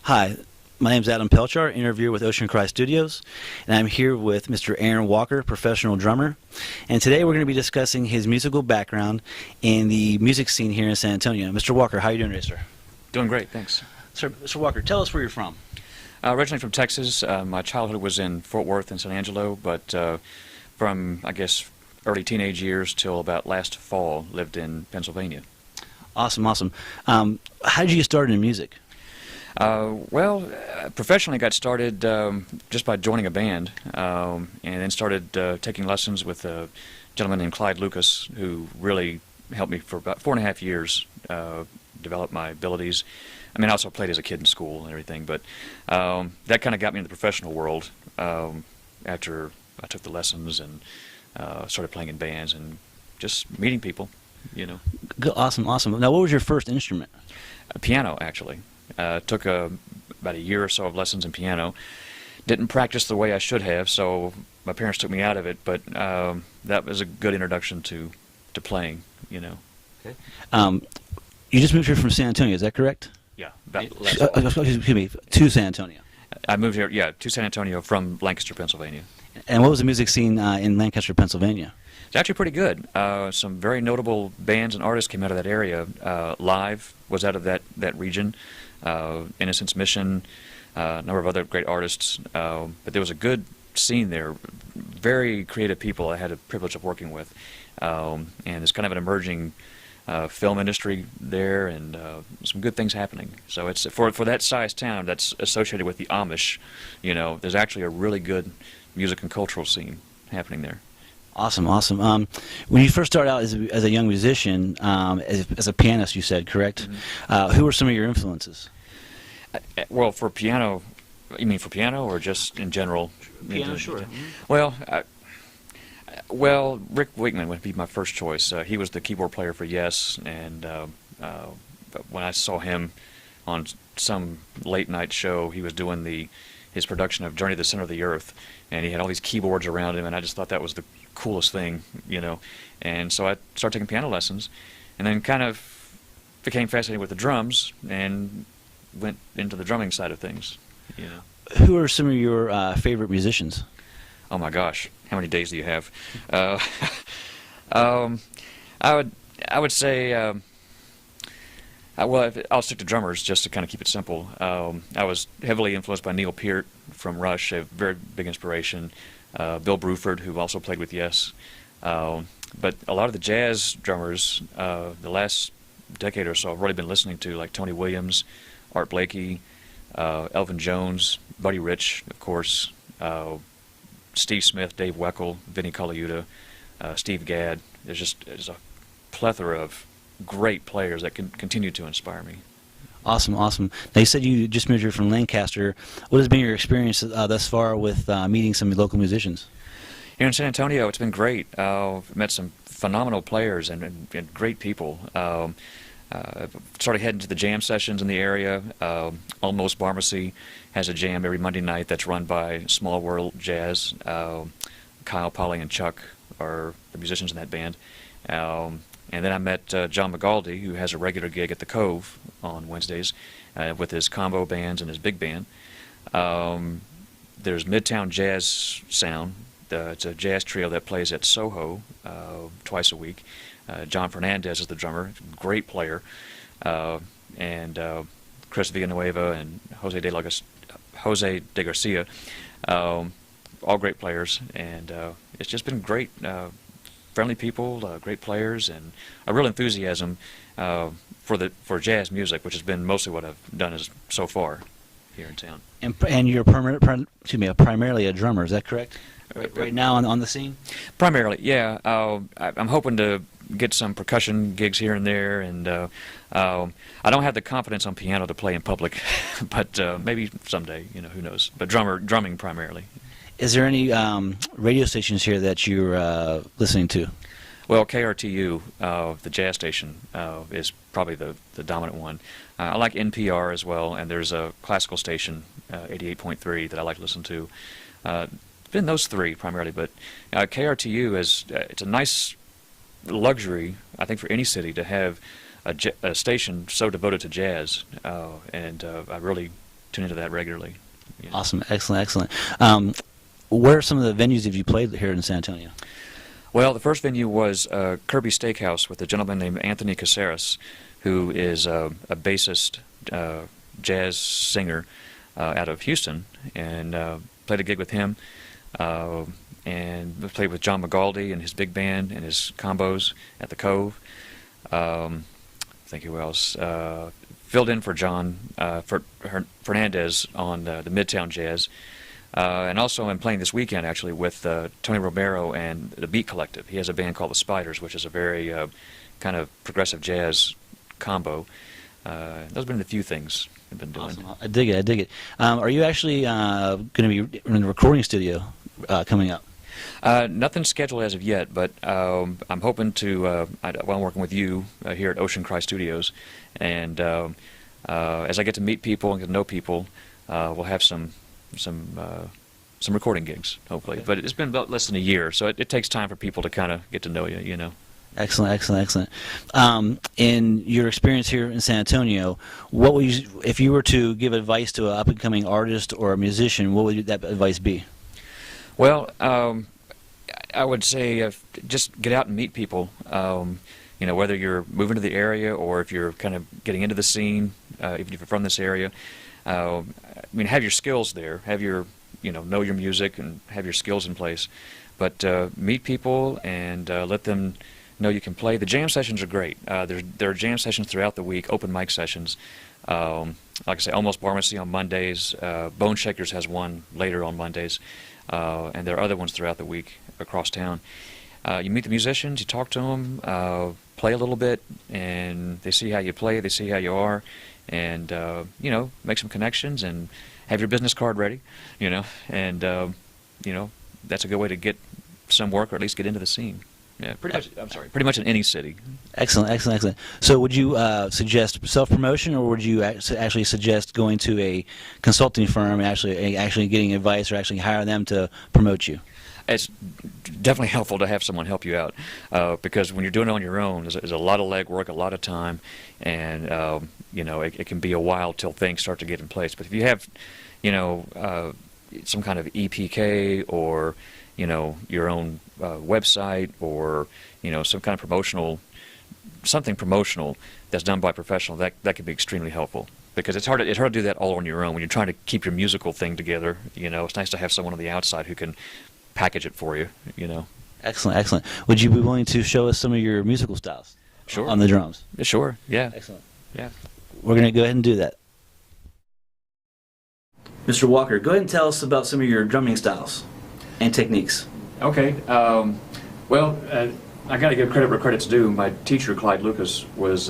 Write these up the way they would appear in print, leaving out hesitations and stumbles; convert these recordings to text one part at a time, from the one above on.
Hi, my name is Adam Pelchar, interviewer with Ocean Cry Studios, and I'm here with Mr. Aaron Walker, professional drummer. And today we're going to be discussing his musical background in the music scene here in San Antonio. Mr. Walker, how are you doing today, sir? Doing great, thanks. Sir, Mr. Walker, tell us where you're from. Originally from Texas. My childhood was in Fort Worth and San Angelo, but from, I guess, early teenage years till about last fall, lived in Pennsylvania. Awesome, awesome. How did you get started in music? Professionally got started just by joining a band, and then started taking lessons with a gentleman named Clyde Lucas, who really helped me for about 4.5 years develop my abilities. I mean, I also played as a kid in school and everything, but that kind of got me into the professional world after I took the lessons and started playing in bands and just meeting people, you know. Good, awesome, awesome. Now, what was your first instrument? Piano, actually. Took about a year or so of lessons in piano. Didn't practice the way I should have, so my parents took me out of it, but that was a good introduction to playing, you know. Okay. You just moved here from San Antonio, is that correct? Yeah. Excuse me, to San Antonio. I moved here, yeah, to San Antonio from Lancaster, Pennsylvania. And what was the music scene in Lancaster, Pennsylvania? It's actually pretty good. Some very notable bands and artists came out of that area. Live was out of that region. Innocence Mission, a number of other great artists. But there was a good scene there. Very creative people I had the privilege of working with. And there's kind of an emerging film industry there, and some good things happening. So it's for that size town that's associated with the Amish, you know, there's actually a really good music and cultural scene happening there. Awesome, awesome. When you first started out as a young musician, as a pianist, you said, correct? Mm-hmm. Who were some of your influences? Well, for piano, you mean for piano or just in general? Piano, sure. Mm-hmm. Well, Rick Wakeman would be my first choice. He was the keyboard player for Yes, and when I saw him on some late-night show, he was doing his production of Journey to the Center of the Earth, and he had all these keyboards around him, and I just thought that was the coolest thing, you know. And so I started taking piano lessons, and then kind of became fascinated with the drums, and went into the drumming side of things, you know. Who are some of your favorite musicians? Oh my gosh, how many days do you have? I would say, I'll stick to drummers just to kind of keep it simple. I was heavily influenced by Neil Peart from Rush, a very big inspiration. Bill Bruford, who also played with Yes. But a lot of the jazz drummers, the last decade or so, I've really been listening to, like Tony Williams, Art Blakey, Elvin Jones, Buddy Rich, of course, Steve Smith, Dave Weckl, Vinnie Colaiuta, Steve Gadd. There's a plethora of great players that can continue to inspire me. Awesome, awesome. Now, you said you just moved here from Lancaster. What has been your experience thus far with meeting some local musicians? Here in San Antonio, it's been great. I've met some phenomenal players and great people. Started heading to the jam sessions in the area. Almost Pharmacy has a jam every Monday night that's run by Small World Jazz. Kyle, Polly, and Chuck are the musicians in that band. And then I met John McGaldy, who has a regular gig at the Cove on Wednesdays with his combo bands and his big band. There's Midtown Jazz Sound. It's a jazz trio that plays at Soho twice a week. John Fernandez is the drummer, great player, and Chris Villanueva and Jose de Garcia, all great players, and it's just been great. Friendly people, great players, and a real enthusiasm for jazz music, which has been mostly what I've done so far here in town. And you're primarily a drummer, is that correct? Right now on the scene? Primarily, yeah. I'm hoping to get some percussion gigs here and there, and I don't have the confidence on piano to play in public, but maybe someday, you know, who knows. But drumming primarily. Is there any radio stations here that you're listening to? Well, KRTU, the jazz station, is probably the dominant one. I like NPR as well, and there's a classical station, 88.3, that I like to listen to. Been those three primarily, but KRTU it's a nice luxury, I think, for any city to have a station so devoted to jazz, and I really tune into that regularly. You know. Awesome, excellent, excellent. Where are some of the venues have you played here in San Antonio? Well, the first venue was Kirby Steakhouse with a gentleman named Anthony Caceres, who is a bassist, jazz singer out of Houston, and played a gig with him. And played with John McGaldy and his big band and his combos at the Cove. Think who else? Filled in for John Fernandez on the Midtown Jazz. And also I'm playing this weekend actually with Tony Romero and the Beat Collective. He has a band called the Spiders, which is a very kind of progressive jazz combo. Those have been the few things I've been doing. Awesome. I dig it, I dig it. Are you actually going to be in the recording studio coming up? Nothing scheduled as of yet, but I'm hoping to, while I'm working with you here at Ocean Cry Studios, and as I get to meet people and get to know people, we'll have some recording gigs, hopefully. Okay. But it's been about less than a year, so it takes time for people to kind of get to know you, you know. Excellent, excellent, excellent. In your experience here in San Antonio, what would you, if you were to give advice to an up-and-coming artist or a musician, what would that advice be? Well, I would say just get out and meet people. You know, whether you're moving to the area or if you're kind of getting into the scene, even if you're from this area. I mean, have your skills there. Have your, know your music and have your skills in place. But meet people and let them know you can play. The jam sessions are great. There are jam sessions throughout the week, open mic sessions. Like I say, Almost Pharmacy on Mondays. Bone Shakers has one later on Mondays. And there are other ones throughout the week across town. You meet the musicians, you talk to them, play a little bit, and they see how you play, they see how you are, and, make some connections and have your business card ready, and, that's a good way to get some work or at least get into the scene. Yeah, pretty much in any city. Excellent, excellent, excellent. So would you suggest self-promotion, or would you actually suggest going to a consulting firm and actually getting advice, or actually hire them to promote you? It's definitely helpful to have someone help you out, because when you're doing it on your own, there's a lot of legwork, a lot of time, and it can be a while till things start to get in place. But if you have, some kind of EPK or your own website, or some kind of something promotional that's done by a professional, that can be extremely helpful, because it's hard to do that all on your own when you're trying to keep your musical thing together. It's nice to have someone on the outside who can package it for you. Excellent, excellent. Would you be willing to show us some of your musical styles? Sure. On the drums. Sure. Yeah. Excellent. Yeah. We're going to go ahead and do that. Mr. Walker, go ahead and tell us about some of your drumming styles and techniques. Okay. Well, I got to give credit where credit's due. My teacher, Clyde Lucas, was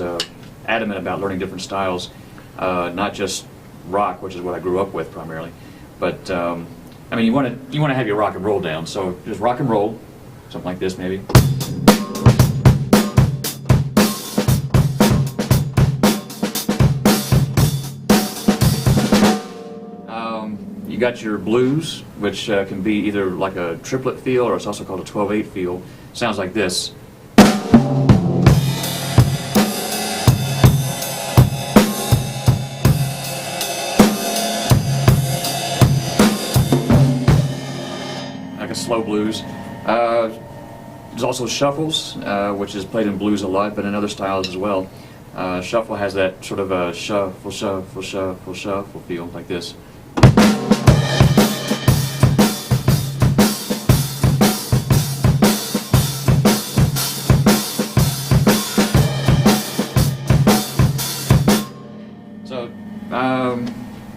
adamant about learning different styles, not just rock, which is what I grew up with primarily, but you want to have your rock and roll down. So just rock and roll, something like this maybe. You got your blues, which can be either like a triplet feel, or it's also called a 12/8 feel. Sounds like this. Like a slow blues. There's also shuffles, which is played in blues a lot, but in other styles as well. Shuffle has that sort of a shuffle, shuffle, shuffle, shuffle feel, like this.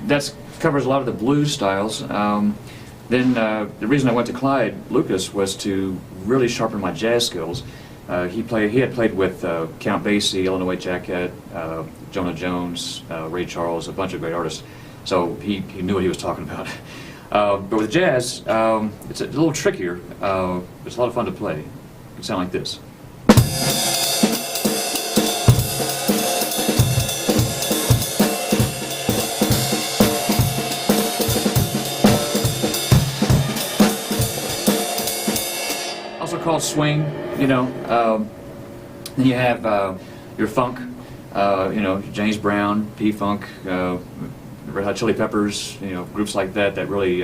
That covers a lot of the blues styles. Then the reason I went to Clyde Lucas was to really sharpen my jazz skills. He had played with Count Basie, Illinois Jacquet, Jonah Jones, Ray Charles, a bunch of great artists. So he knew what he was talking about. But with jazz, it's a little trickier. It's a lot of fun to play. It can sound like this. Called swing, then you have your funk, James Brown, P-Funk, Red Hot Chili Peppers, groups like that that really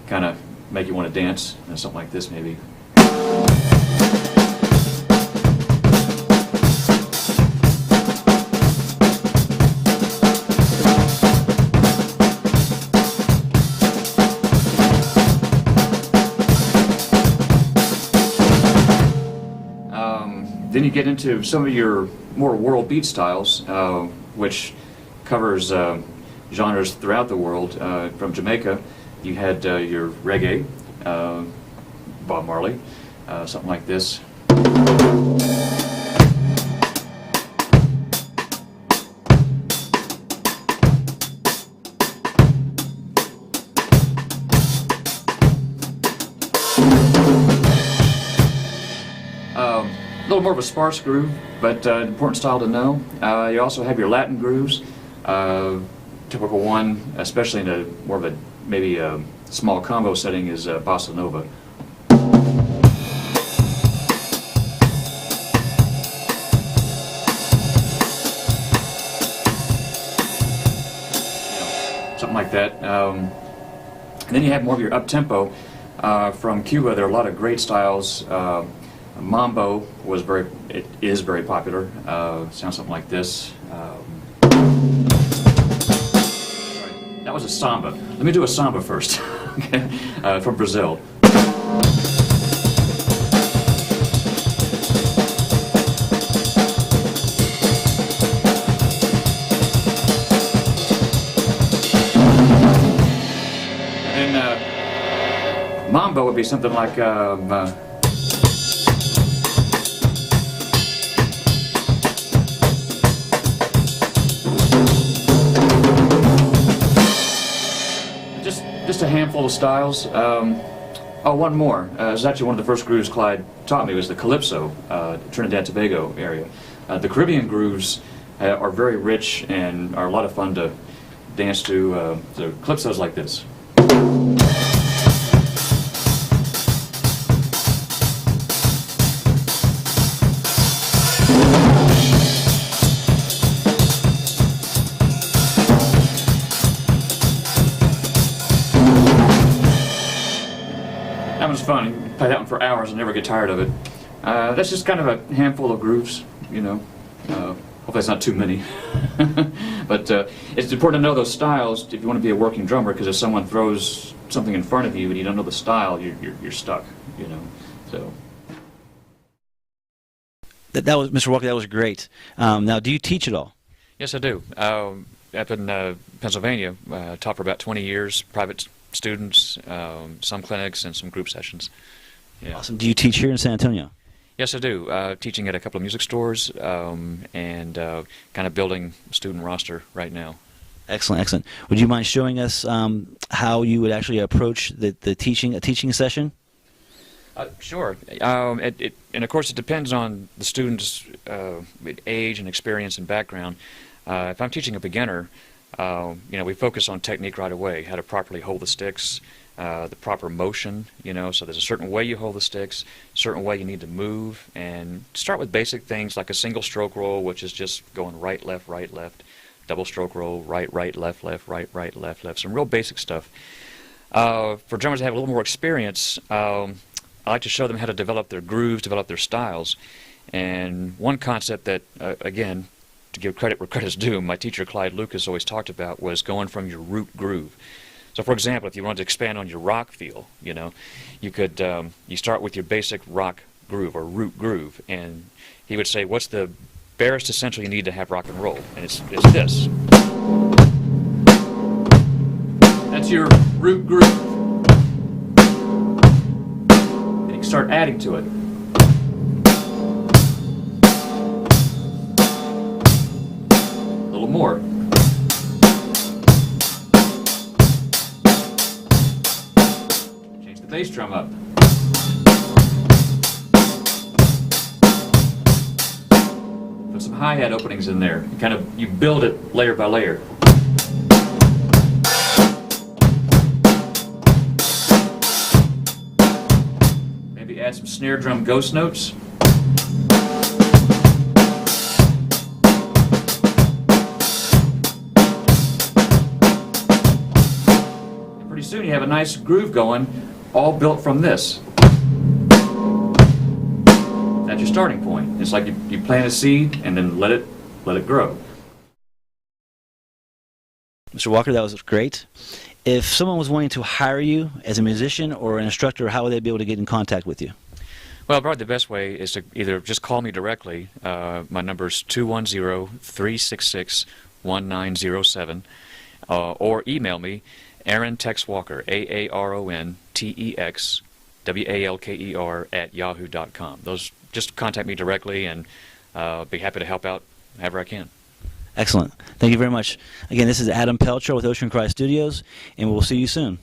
kind of make you want to dance, something like this maybe. Then you get into some of your more world beat styles, which covers genres throughout the world. From Jamaica, you had your reggae, Bob Marley, something like this. A little more of a sparse groove, but an important style to know. You also have your Latin grooves. Typical one, especially in a more of a maybe a small combo setting, is bossa nova. Something like that. And then you have more of your up-tempo. From Cuba, there are a lot of great styles. Mambo is very popular. Sounds something like this. That was a samba. Let me do a samba first. Okay, from Brazil. And then mambo would be something like. Just a handful of styles. Oh, one more. This is actually one of the first grooves Clyde taught me, was the calypso, Trinidad and Tobago area. The Caribbean grooves are very rich and are a lot of fun to dance to. The calypso's like this. That one's fun. You can play that one for hours and never get tired of it. That's just kind of a handful of grooves, hopefully it's not too many. But it's important to know those styles if you want to be a working drummer, because if someone throws something in front of you and you don't know the style, you're stuck, So. That was Mr. Walker. That was great. Now, do you teach at all? Yes, I do. Up in Pennsylvania, taught for about 20 years, private students, some clinics, and some group sessions. Yeah. Awesome. Do you teach here in San Antonio? Yes, I do. Teaching at a couple of music stores and kind of building a student roster right now. Excellent, excellent. Would you mind showing us how you would actually approach a teaching session? Sure. And of course, it depends on the student's age and experience and background. If I'm teaching a beginner, we focus on technique right away, how to properly hold the sticks, the proper motion, so there's a certain way you hold the sticks, a certain way you need to move, and start with basic things like a single stroke roll, which is just going right, left, double stroke roll, right, left, right, left, some real basic stuff. For drummers that have a little more experience, I like to show them how to develop their grooves, develop their styles. And one concept that, again, to give credit where credit's due, my teacher Clyde Lucas always talked about was going from your root groove. So, for example, if you wanted to expand on your rock feel, you could you start with your basic rock groove or root groove, and he would say, "What's the barest essential you need to have rock and roll?" And it's this. That's your root groove. And you can start adding to it. A little more. Change the bass drum up. Put some hi-hat openings in there. You build it layer by layer. Maybe add some snare drum ghost notes. soon you have a nice groove going, all built from this. That's your starting point. It's like you plant a seed and then let it grow. Mr. Walker, that was great. If someone was wanting to hire you as a musician or an instructor, how would they be able to get in contact with you? Well, probably the best way is to either just call me directly. My number is 210-366-1907, or email me, Aaron Tex Walker, AARONTEXWALKER @yahoo.com. Those, just contact me directly, and be happy to help out however I can. Excellent. Thank you very much. Again, this is Adam Pelcher with Ocean Cry Studios, and we'll see you soon.